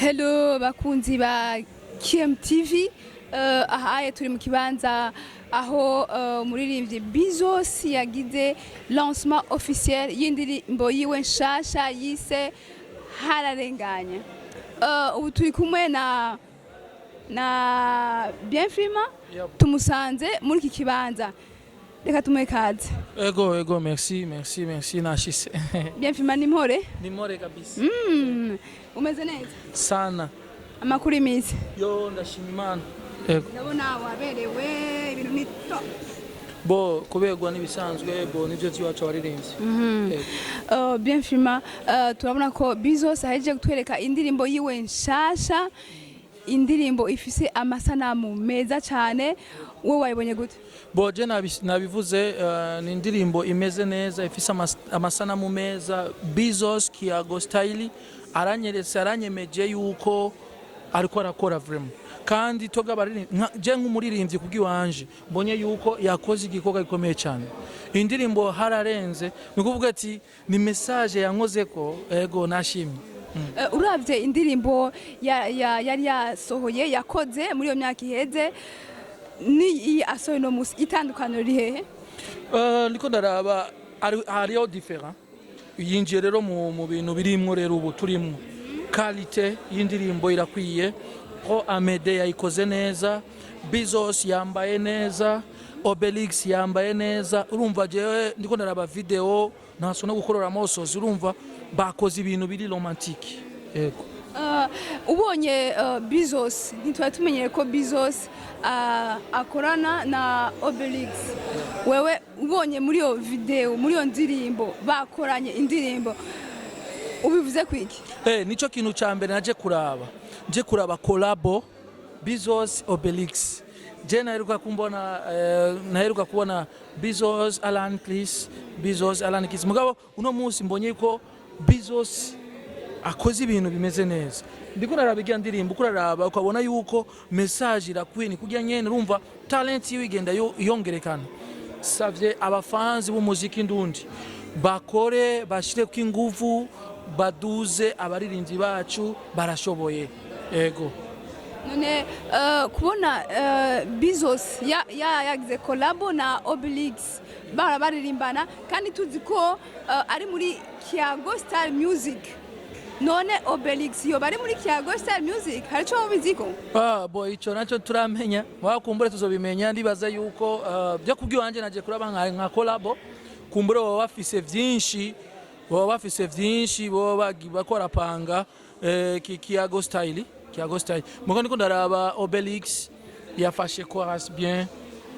Hello bakunzi ba KMTV, aha turi mu kibanza aho umuririmbyi Bizos yagize lancement officiel y'indirimbo yiwe nshasha yise Hararenganye. Ubu turi kumwe na Bienfima, tumusanze muri iki kibanza. Reka tumuhe kaze. Ego, merci nashise. Bienfima ni mpore? Ni mpore kabisa. Umeze neza? Sana. Amakuru imizi? Yo ndashima Imana. Ego. Ndabona waberewe ibintu ni top. Bo kuberwa nibisanzwe bo nivyo ziwacu waririmbye. Bienfima, turabona ko Bizos aheje kutwereka indirimbo yiwe nshasha, indirimbo ifise amasanamu meza cyane. Wowe wayibonye gute? Bo je nabivuze ni indirimbo imeze neza, ifise amasanamu meza. Bizos Kiago Style aranyemeje yuko ariko arakora vraiment, kandi toga bari je nk'umuririmbyi kubwiwanje mbonye yuko yakoze igikorwa gikomeye cyane. Indirimbo Hararenze ni kuvuga ati ni message yankoze ko ego nashimye. Uravye indirimbo yari yasohoye yakoze muri iyo myaka iheze ni asohoye no musi itandukaniro rihehe? Niko ndaraba ariyo different. Yinjiye rero mu bintu birimwo rero ubu turimwo. Qualité y'indirimbo irakwiye. Ko Amede yayikoze neza, Bizos yambaye neza, Obelix yambaye neza. Urumva jewe ndiko ndaraba video naso no gukorora amosozi, urumva bakoze ibintu biri romantique. Yego. Ubonye Bizos, ntitwa tumenyere ko Bizos akorana na Obelix. Wewe ubonye muri iyo video, muri iyo ndirimbo bakoranye indirimbo, ubivuze kwiki? Nico kintu ca mbere naje kuraba collabo Bizos Obelix. Je naheruka kubona Bizos Alan Chris, mugabo uno munsi mbonye ko Bizos akoze ibintu bimeze neza. Ndiko narabigira ndirimbo kuraraba ukabona yuko message irakwini kujya nyene, urumva talent yiwe igenda yongerekana. Savye abafanzi b'umuziki ndundi bakore bashire ku ingufu, baduze abaririmbyi bacu barashoboye. Ego. None kubona Bizos yagize collabo na Obelix baririmbana, kandi tuzi ko ari muri Kiago Style Music. None Obelix yo bari muri Kiago Style Music, hari cyo biziko? Bo ico naco turamenya, wakumbure tuzobimenya. Ndibaza yuko byo kubwiwanje naje kuraba nka collabo, kumbure baba bafise vyinshi baba bakora panga Kiago Style. Mugo ndiko ndaraba Obelix yafashe chorus bien,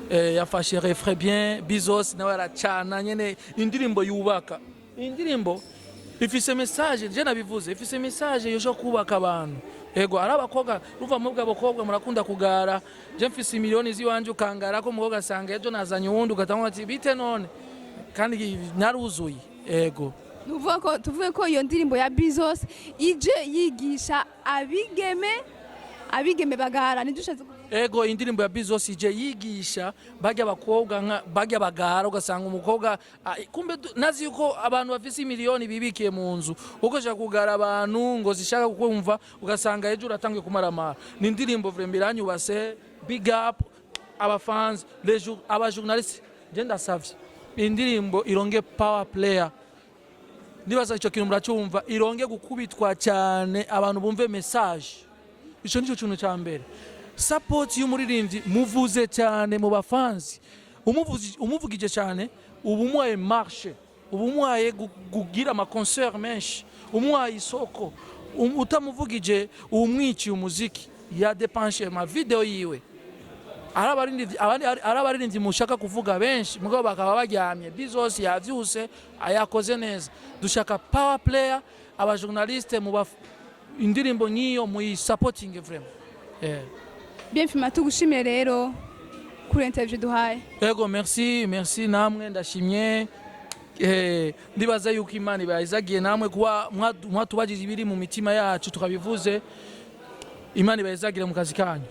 yafashe refrain bien. Bizos nawe aracana nyene, indirimbo yubaka. Indirimbo ifise message, je nabivuze, ifise message yo kubaka abantu. Ego arabakoga ruva mu bw'abakobwa murakunda kugara. Je mfise miliyoni ziwanje ukangara ko mukoga sanga ejo nazanye wundi ugatanga ati bite none, kandi naruzuye. Ego tuvuge ko iyo ndirimbo ya Bizos ije yigisha abigeme bagara nidushaze. Ego indirimbo ya Bizos ije yigisha bajya abakobwa bajya bagara, ugasanga umukobwa kumbe nazi yuko abantu bafise miliyoni bibikiye mu nzu, uko shaka kugara abantu ngo zishaka kumva, ugasanga ejo uratangiye kumaramara. Ni indirimbo vraiment iranyubase. Big up abafans aba journalistes. Je ndasavye indirimbo ironge power player. Nibaza ico kintu muracumva, ironge gukubitwa cyane abantu bumve message. Ico nico kintu ca mbere. Support y'umuririmbyi muvuze cyane mu bafanzi, umuvugije cyane, ubumwaye marche, ubumwaye gugira ama concert menshi, umwaye isoko, utamuvugije umwici umuziki ya depanche ma video yiwe. Arabaririmbyi mushaka kuvuga benshi mugabo bakaba baryamye. Bizos yavyuse ayakoze neza. Dushaka power player, aba journaliste mu indirimbo nyiyo mu supporting vraiment. Bienfima, tugushimire rero kuri interview duhaye. Ego merci namwe ndashimye. Ndibaza yuko Imana ibazagiye namwe kuba mwatubagije ibiri mu mitima yacu tukabivuze. Imana ibazagira mu kazi kanyu.